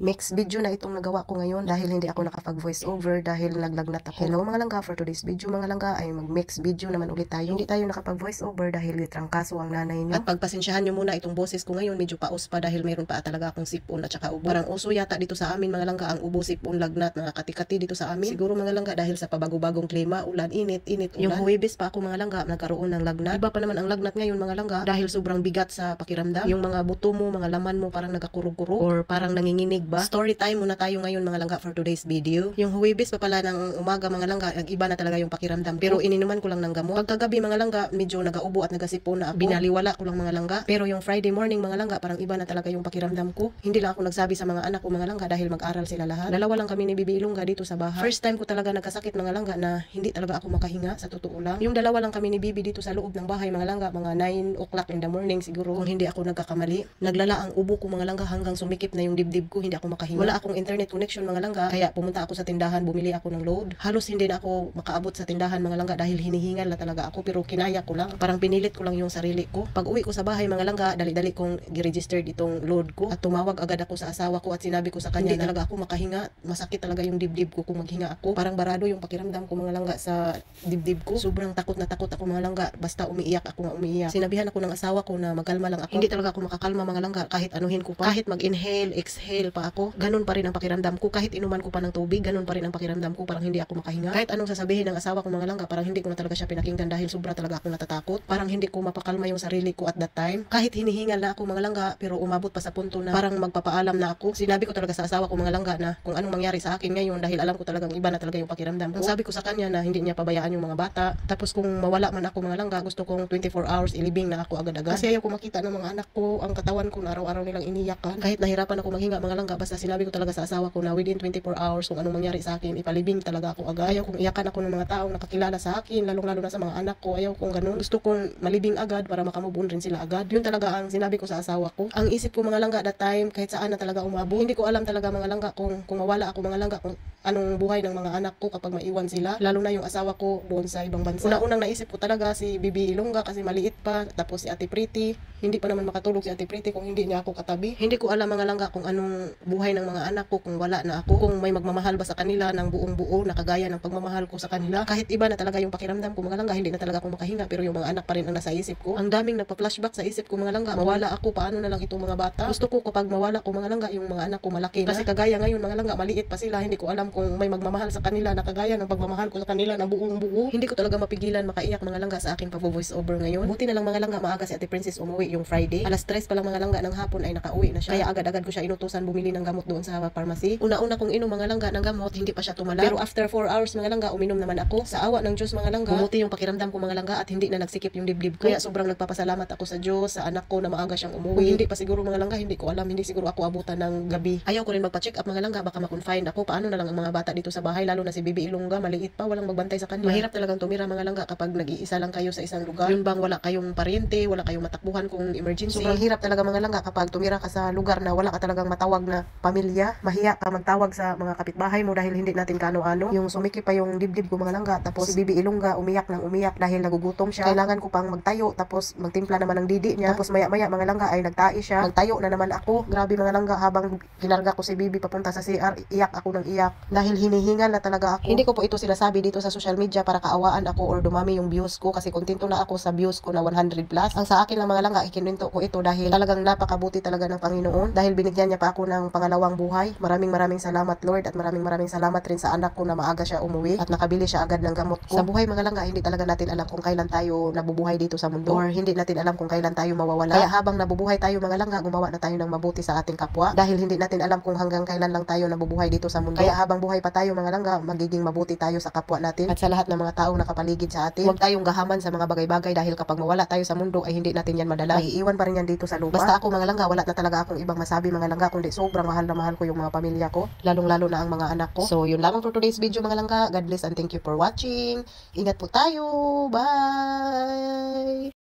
mix video na itong nagawa ko ngayon dahil hindi ako nakapag voice over dahil naglagnat ako. Hello mga langga, for today's video mga langga ay mag mix video naman ulit tayo. Hindi tayo nakapag voice over dahil trangkaso ang nanay niyo. At pagpasensyahan niyo muna itong boses ko ngayon, medyo paus pa dahil mayroon pa talaga akong sipon at saka ubo. Parang uso yata dito sa amin mga langga ang ubo, sipon, lagnat, mga kati-kati dito sa amin. Siguro mga langga dahil sa pabago-bagong klima, ulan, init, ulan. Yung Huwebes pa ako mga langga nagkaroon ng lagnat. Iba pa naman ang lagnat ngayon mga langga dahil sobrang bigat sa pakiramdam. Yung mga buto mo, mga laman mo parang nagkakurog-kurog or parang nanginginig ba. Story time muna tayo ngayon mga langga for today's video. Yung Huwebes pa pala ng umaga mga langga, iba na talaga yung pakiramdam. Pero ininuman ko lang ng gamot. Pagkagabi mga langga, medyo nagaubo at nagasipon na ako. Binaliwala ko lang mga langga. Pero yung Friday morning mga langga, parang iba na talaga yung pakiramdam ko. Hindi lang ako nagsabi sa mga anak ko mga langga dahil mag-aral sila lahat. Dalawa lang kami ni Bibi Ilongga dito sa bahay. First time ko talaga nagkasakit mga langga na hindi talaga ako makahinga sa totoo lang. Yung dalawa lang kami ni Bibi dito sa loob ng bahay mga langga, mga 9 o'clock in the morning siguro kung hindi ako nagkakamali. Naglala ang ubo ko mga langga hanggang sumikip na yung dibdib ko, hindi ako makahinga. Wala akong internet connection mga langga, kaya pumunta ako sa tindahan, bumili ako ng load. Halos hindi na ako makaabot sa tindahan mga langga dahil hinihingal na talaga ako, pero kinaya ko lang. Parang pinilit ko lang yung sarili ko. Pag uwi ko sa bahay mga langga, dali-dali kong gi-register itong load ko at tumawag agad ako sa asawa ko at sinabi ko sa kanya hindi talaga ako makahinga. Masakit talaga yung dibdib ko kung maghinga ako. Parang barado yung pakiramdam ko mga langga sa dibdib ko. Sobrang takot na takot ako mga langga. Basta umiiyak ako nga umiiyak. Sinabihan ako ng asawa ko na magkalma lang ako. Hindi talaga ako makakalma mga langga kahit anuhin ko pa. Kahit mag-inhale, exhale pa ako. Ganun pa rin ang pakiramdam ko. Kahit inuman ko pa ng tubig, ganun pa rin ang pakiramdam ko. Parang hindi ako makahinga. Kahit anong sasabihin ng asawa ko mga langga, parang hindi ko na talaga siya pinakinggan dahil sobra talaga ako natatakot. Parang hindi ko mapakalma yung sarili ko at that time. Kahit hinihingal na ako mga langga, pero umabot pa sa punto na parang magpapaalam na ako. Sinabi ko talaga sa asawa ko mga langga na kung anong mangyari sa akin ngayon dahil alam ko talagang iba na talaga yung pakiramdam ko. Ang sabi ko sa kanya na hindi niya pabayaan yung mga bata. Tapos kung mawala man ako mga langga, gusto kong 24 hours ilibing na ako agad-agad. Kasi ayaw ko makita ng mga anak ko ang katawan ko na araw-araw nilang iniyakan. Kahit nahirapan ako maghinga mga langga, basta sinabi ko talaga sa asawa ko na within 24 hours kung anong mangyari sa akin, ipalibing talaga ako agad. Ayaw kong iyakan ako ng mga taong nakakilala sa akin, lalong-lalo na sa mga anak ko. Ayaw kong ganun. Gusto kong malibing agad para makamubon rin sila agad. Yun talaga ang sinabi ko sa asawa ko. Ang isip ko mga langga that time, kahit saan na talaga umabot. Hindi ko alam talaga mga langga kung mawala ako mga langga, kung anong buhay ng mga anak ko kapag maiwan sila. Lalo na yung asawa ko doon sa ibang bansa. Una-unang naisip ko talaga si Bibi Ilongga kasi maliit pa. Tapos si Ate Pretty. Hindi pa naman makatulog si Ate Pretty kung hindi niya ako katabi. Hindi ko alam mga langga kung anong buhay ng mga anak ko kung wala na ako. Kung may magmamahal ba sa kanila ng buong buo na kagaya ng pagmamahal ko sa kanila. Kahit iba na talaga yung pakiramdam ko mga langga, hindi na talaga ako makahinga, pero yung mga anak pa rin ang nasa isip ko. Ang daming nagpa-flashback sa isip ko mga langga. Mawala ako, paano na lang itong mga bata? Gusto ko kapag mawala ko mga langga, yung mga anak ko malaki na. Kasi kagaya ngayon mga langga, maliit pa sila. Hindi ko alam kung may magmamahal sa kanila na kagaya ng pagmamahal ko sa kanila na buong buo. Hindi ko talaga mapigilan makaiyak mga langga sa aking pag-voice over ngayon. Buti na lang mga langga, maaga si Ate Princess umuwi yung Friday. Alas 3 pa lang mga langga ng hapon ay nakauwi na siya. Kaya agad-agad ko siya inutusan bumili ng gamot doon sa pharmacy. Una-una kong inom mga langga ng gamot, hindi pa siya tumala. Pero after 4 hours mga langga, uminom naman ako. Sa awa ng Diyos mga langga, bumuti yung pakiramdam ko mga langga at hindi na nagsikip yung dibdib ko. Kaya sobrang nagpapasalamat ako sa Diyos, sa anak ko na maaga siyang umuwi. Hindi pa siguro mga langga, hindi ko alam, hindi siguro ako abutan ng gabi. Ayaw ko rin magpa-check up mga langga, baka ma-confine ako. Paano na lang ang mga bata dito sa bahay, lalo na si Bibi Ilongga, maliit pa, walang magbantay sa kanya. Mahirap talagang tumira mga langga kapag nag-iisa lang kayo sa isang lugar. Yun bang wala kayong paryente, wala kayong matakbuhan kung emergency. Sobrang hirap talaga mga langga kapag tumira ka sa lugar na wala ka talagang matawag na pamilya. Mahiya ka magtawag sa mga kapitbahay mo dahil hindi natin kaano-ano. Yung sumikip pa yung dibdib ko mga langga, tapos si Bibi Ilongga umiyak ng umiyak dahil nagugutom siya. Kailangan ko pang magtayo, tapos magtimpla naman ng didi niya. Tapos maya-maya mga langga ay nagtai siya. Magtayo na naman ako. Grabe mga langga, habang kinarga ko si Bibi papunta sa CR, iyak ako ng iyak dahil hinihingal na talaga ako. Hindi ko po ito sinasabi dito sa social media para kaawaan ako or dumami yung views ko kasi kontento na ako sa views ko na 100 plus. Ang sa akin lang mga langga, ikinuwento ko ito dahil talagang napakabuti talaga ng Panginoon dahil binigyan niya pa ako ng pangalawang buhay. Maraming salamat Lord at maraming salamat rin sa anak ko na maaga siya umuwi at nakabili siya agad ng gamot ko. Sa buhay mga langga, hindi talaga natin alam kung kailan tayo nabubuhay dito sa mundo or hindi natin alam kung kailan tayo mawawala. Kaya habang nabubuhay tayo mga langga, gumawa na tayo ng mabuti sa ating kapwa dahil hindi natin alam kung hanggang kailan lang tayo nabubuhay dito sa mundo. Kaya habang buhay pa tayo mga langga, magiging mabuti tayo sa kapwa natin at sa lahat ng mga taong nakapaligid sa atin. Huwag tayong gahaman sa mga bagay-bagay dahil kapag mawala tayo sa mundo ay hindi natin yan madala. May iiwan pa rin yan dito sa lupa. Basta ako mga langga, wala na talaga akong ibang masabi mga langga kundi sobrang mahal na mahal ko yung mga pamilya ko, lalong-lalo na ang mga anak ko. So yun lamang for today's video mga langga. God bless and thank you for watching. Ingat po tayo. Bye!